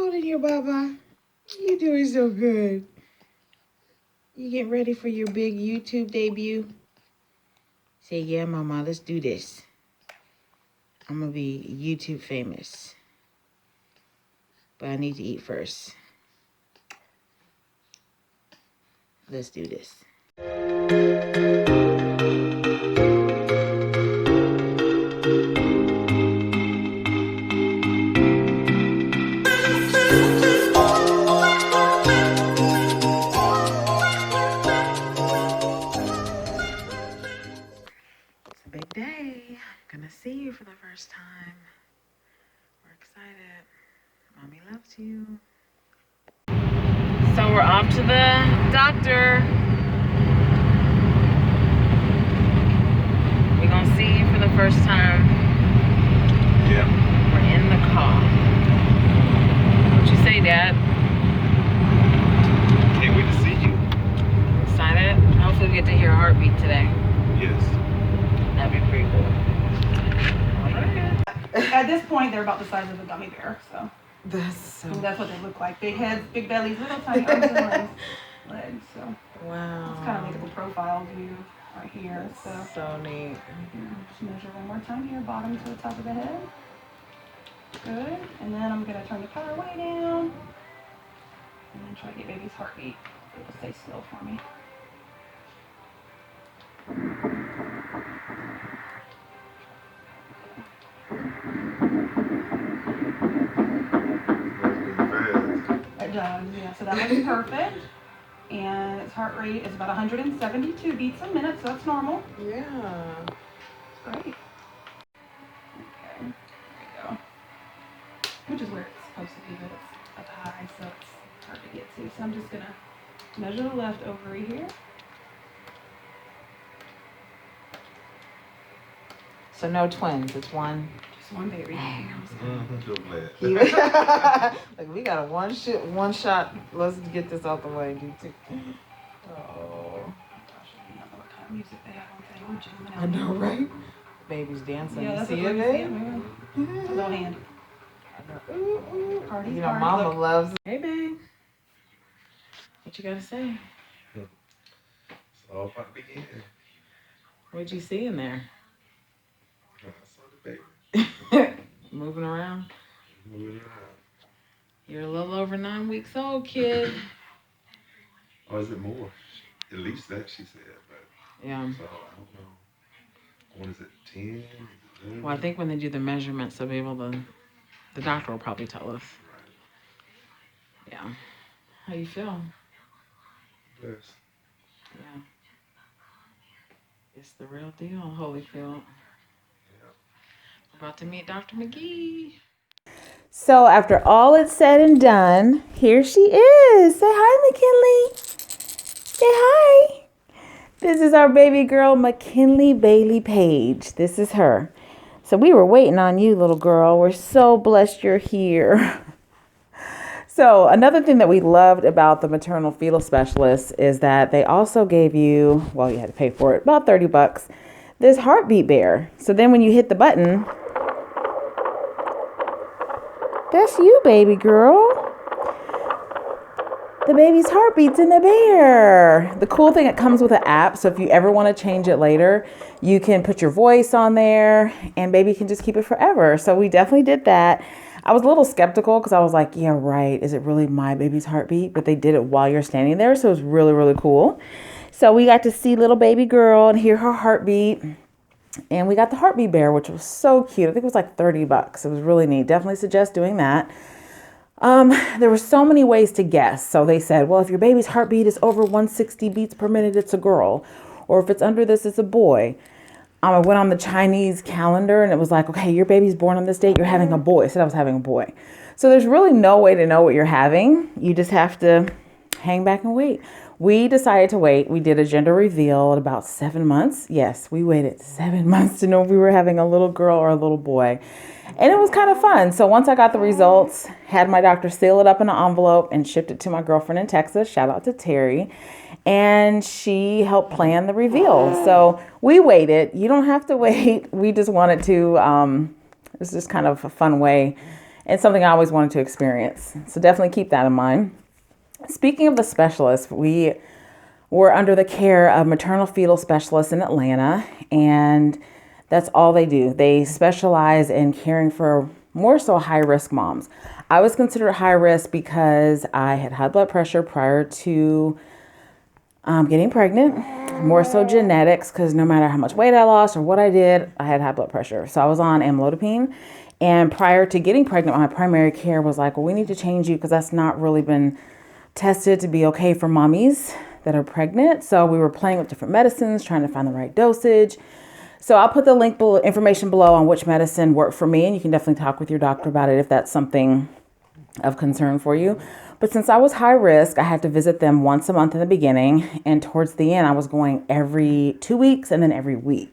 holding you, Baba. You're doing so good. You getting ready for your big YouTube debut? Say, yeah, Mama, let's do this. I'm going to be YouTube famous. But I need to eat first. Let's do this. Big day. Gonna see you for the first time. We're excited. Mommy loves you. So we're off to the doctor. We're gonna see you for the first time. Yeah. We're in the car. What'd you say, Dad? Can't wait to see you. Excited? Hopefully we get to hear a heartbeat today. Yes. That'd be pretty cool. At this point, they're about the size of a gummy bear, so. That's That's what they look like. Big heads, big bellies, little tiny arms and legs. So wow. it's kind of like a profile view right here. So neat. Just measure one more time here, bottom to the top of the head. Good. And then I'm gonna turn the power way down, and then try to get baby's heartbeat. It'll stay still for me. It does, yeah. So that looks perfect. And its heart rate is about 172 beats a minute, so that's normal. Yeah. Great. Okay, there we go. Which is where it's supposed to be, but it's up high, so it's hard to get to. So I'm just gonna measure the left ovary here. So no twins, it's one. Just one baby. So glad. Like we got a one shot. Let's get this out the way. Oh. Gosh, I don't know what kind of music they have on thing. I know, right? Baby's dancing. Yeah, You that's see what it, we're babe? seeing. Little hand. Party, You know, party. Mama Look. loves it. Hey, babe. What you gotta say? It's all about to begin. What'd you see in there? I saw the baby Moving around. moving around. You're a little over 9 weeks old, kid. Or is it more? At least that she said, but Yeah. so I don't know. What is it, 10? Is it 11? Well, I think when they do the measurements, they'll be able to. The doctor will probably tell us. Right. Yeah. How you feel? Bless. Yeah. It's the real deal, Holyfield. We're about to meet Dr. McGee. So after all is said and done, here she is. Say hi, McKinley. Say hi. This is our baby girl, McKinley Bailey-Paige. This is her. So we were waiting on you, little girl. We're so blessed you're here. So another thing that we loved about the maternal fetal specialist is that they also gave you, well, you had to pay for it, about $30, this heartbeat bear. So then when you hit the button, that's you, baby girl. The baby's heartbeat's in the bear. The cool thing, it comes with an app. So if you ever want to change it later, you can put your voice on there and baby can just keep it forever. So we definitely did that. I was a little skeptical because I was like, yeah, right. Is it really my baby's heartbeat? But they did it while you're standing there. So it was really, really cool. So we got to see little baby girl and hear her heartbeat. And we got the heartbeat bear, which was so cute. I think it was like $30. It was really neat. Definitely suggest doing that. There were so many ways to guess. So they said, well, if your baby's heartbeat is over 160 beats per minute, it's a girl. Or if it's under this, it's a boy. I went on the Chinese calendar and it was like, okay, your baby's born on this date, you're having a boy. I said I was having a boy. So there's really no way to know what you're having. You just have to hang back and wait. We decided to wait. We did a gender reveal at about 7 months. Yes, we waited 7 months to know if we were having a little girl or a little boy. And it was kind of fun. So once I got the results, had my doctor seal it up in an envelope and shipped it to my girlfriend in Texas. Shout out to Terry. And she helped plan the reveal. So we waited. You don't have to wait. We just wanted to, it's just kind of a fun way. and something I always wanted to experience. So definitely keep that in mind. Speaking of the specialist, we were under the care of maternal fetal specialists in Atlanta, and that's all they do. They specialize in caring for more so high-risk moms. I was considered high risk because I had high blood pressure prior to getting pregnant, more so genetics, because no matter how much weight I lost or what I did, I had high blood pressure. So I was on amlodipine. And prior to getting pregnant, my primary care was like, well, we need to change you because that's not really been tested to be okay for mommies that are pregnant. So we were playing with different medicines, trying to find the right dosage. So I'll put the link below, information below on which medicine worked for me. And you can definitely talk with your doctor about it if that's something of concern for you. But since I was high risk, I had to visit them once a month in the beginning. And towards the end, I was going every 2 weeks and then every week.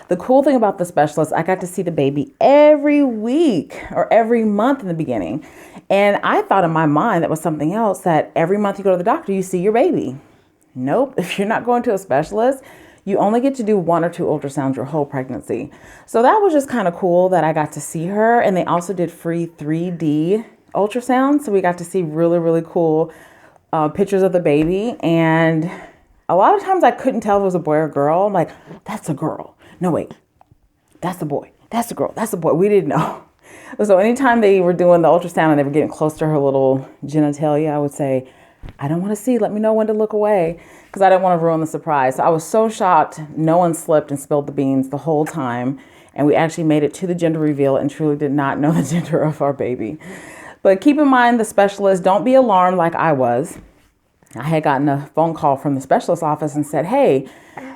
The cool thing about the specialist, I got to see the baby every week or every month in the beginning. And I thought in my mind that was something else, that every month you go to the doctor, you see your baby. Nope. If you're not going to a specialist, you only get to do 1 or 2 ultrasounds your whole pregnancy. So that was just kind of cool that I got to see her. And they also did free 3D ultrasound. So we got to see really, really cool pictures of the baby. And a lot of times I couldn't tell if it was a boy or a girl. I'm like, that's a girl. No, wait, that's a boy. That's a girl. That's a boy. We didn't know. So anytime they were doing the ultrasound and they were getting close to her little genitalia, I would say, I don't want to see. Let me know when to look away, because I didn't want to ruin the surprise. So I was so shocked. No one slipped and spilled the beans the whole time. And we actually made it to the gender reveal and truly did not know the gender of our baby. But keep in mind, the specialist, don't be alarmed like I was. I had gotten a phone call from the specialist office and said, hey,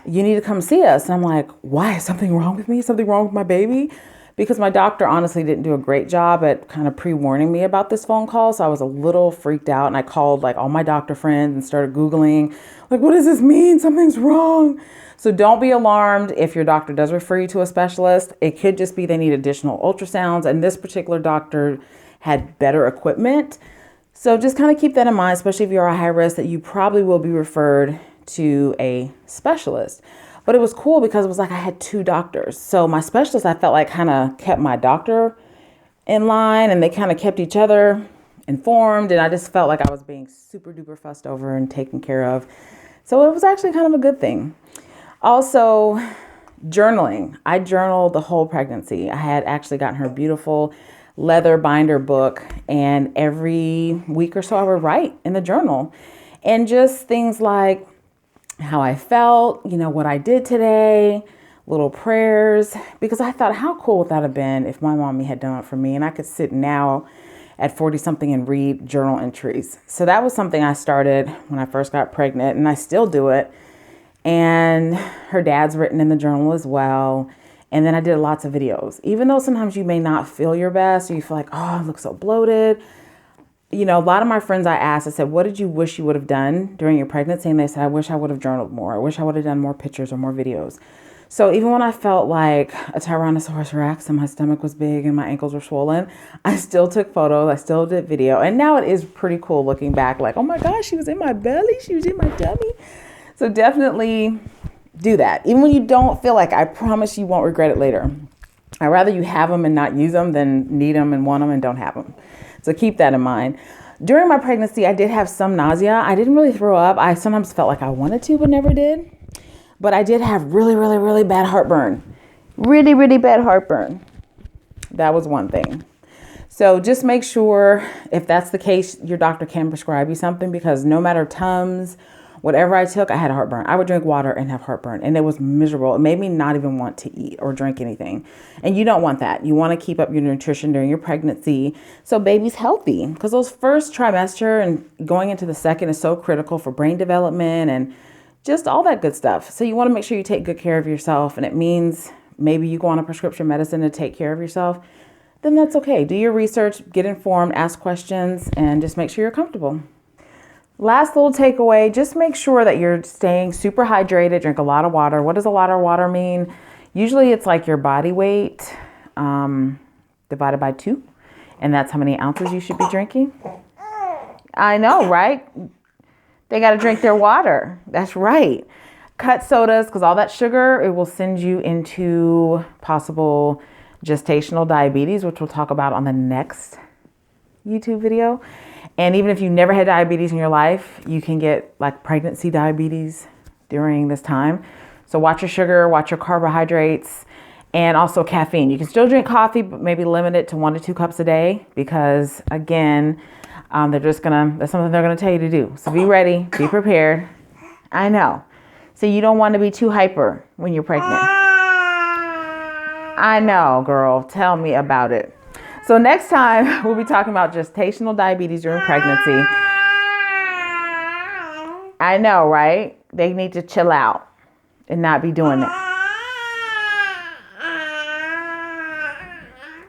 you need to come see us. And I'm like, why? Is something wrong with me? Something wrong with my baby? Because my doctor honestly didn't do a great job at kind of pre-warning me about this phone call. So I was a little freaked out, and I called like all my doctor friends and started Googling, like, what does this mean? Something's wrong. So don't be alarmed if your doctor does refer you to a specialist. It could just be they need additional ultrasounds. And this particular doctor had better equipment. So just kind of keep that in mind, especially if you're a high risk, that you probably will be referred to a specialist. But it was cool because it was like I had 2 doctors. So my specialist, I felt like kind of kept my doctor in line, and they kind of kept each other informed. And I just felt like I was being super duper fussed over and taken care of. So it was actually kind of a good thing. Also, journaling. I journaled the whole pregnancy. I had actually gotten her beautiful leather binder book, and every week or so I would write in the journal, and just things like how I felt, what I did today, little prayers, because I thought, how cool would that have been if my mommy had done it for me, and I could sit now at 40 something and read journal entries. So that was something I started when I first got pregnant, and I still do it. And her dad's written in the journal as well. And then I did lots of videos. Even though sometimes you may not feel your best, or you feel like, oh, I look so bloated. A lot of my friends I asked, I said, what did you wish you would have done during your pregnancy? And they said, I wish I would have journaled more. I wish I would have done more pictures or more videos. So even when I felt like a Tyrannosaurus Rex and my stomach was big and my ankles were swollen, I still took photos. I still did video. And now it is pretty cool looking back, like, oh my gosh, she was in my belly. She was in my tummy. So definitely do that. Even when you don't feel like, I promise you won't regret it later. I'd rather you have them and not use them than need them and want them and don't have them. So keep that in mind. During my pregnancy, I did have some nausea. I didn't really throw up. I sometimes felt like I wanted to, but never did. But I did have really, really, really bad heartburn. Really, really bad heartburn. That was one thing. So just make sure, if that's the case, your doctor can prescribe you something, because no matter Tums, whatever I took, I had heartburn. I would drink water and have heartburn, and it was miserable. It made me not even want to eat or drink anything. And you don't want that. You want to keep up your nutrition during your pregnancy so baby's healthy, because those first trimester and going into the second is so critical for brain development and just all that good stuff. So you want to make sure you take good care of yourself, and it means maybe you go on a prescription medicine to take care of yourself. Then that's okay. Do your research, get informed, ask questions, and just make sure you're comfortable. Last little takeaway, just make sure that you're staying super hydrated, drink a lot of water. What does a lot of water mean? Usually it's like your body weight divided by 2, and that's how many ounces you should be drinking. I know, right? They got to drink their water. That's right. Cut sodas, because all that sugar, it will send you into possible gestational diabetes, which we'll talk about on the next YouTube video. And even if you never had diabetes in your life, you can get like pregnancy diabetes during this time. So watch your sugar, watch your carbohydrates, and also caffeine. You can still drink coffee, but maybe limit it to 1 to 2 cups a day because again, that's something they're gonna tell you to do. So be ready, be prepared. I know. So you don't want to be too hyper when you're pregnant. I know, girl. Tell me about it. So next time we'll be talking about gestational diabetes during pregnancy. I know, right? They need to chill out and not be doing it.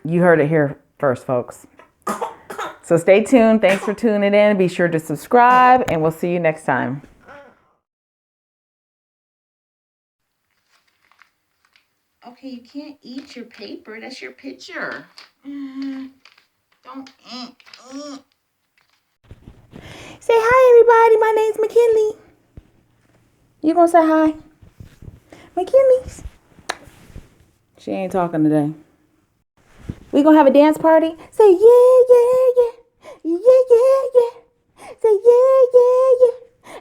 You heard it here first, folks. So stay tuned. Thanks for tuning in. Be sure to subscribe, and we'll see you next time. Okay, you can't eat your paper. That's your picture. Don't. Say hi, everybody. My name's McKinley. You gonna say hi? McKinley. She ain't talking today. We gonna have a dance party? Say yeah, yeah, yeah. Yeah, yeah, yeah. Say yeah, yeah, yeah.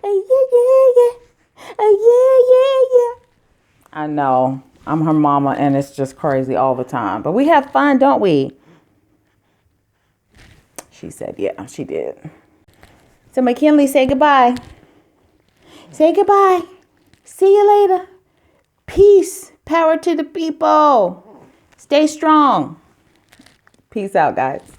Yeah, yeah, yeah. Yeah, yeah, yeah. I know. I'm her mama and it's just crazy all the time. But we have fun, don't we? She said, yeah, she did. So McKinley, say goodbye. Say goodbye. See you later. Peace. Power to the people. Stay strong. Peace out, guys.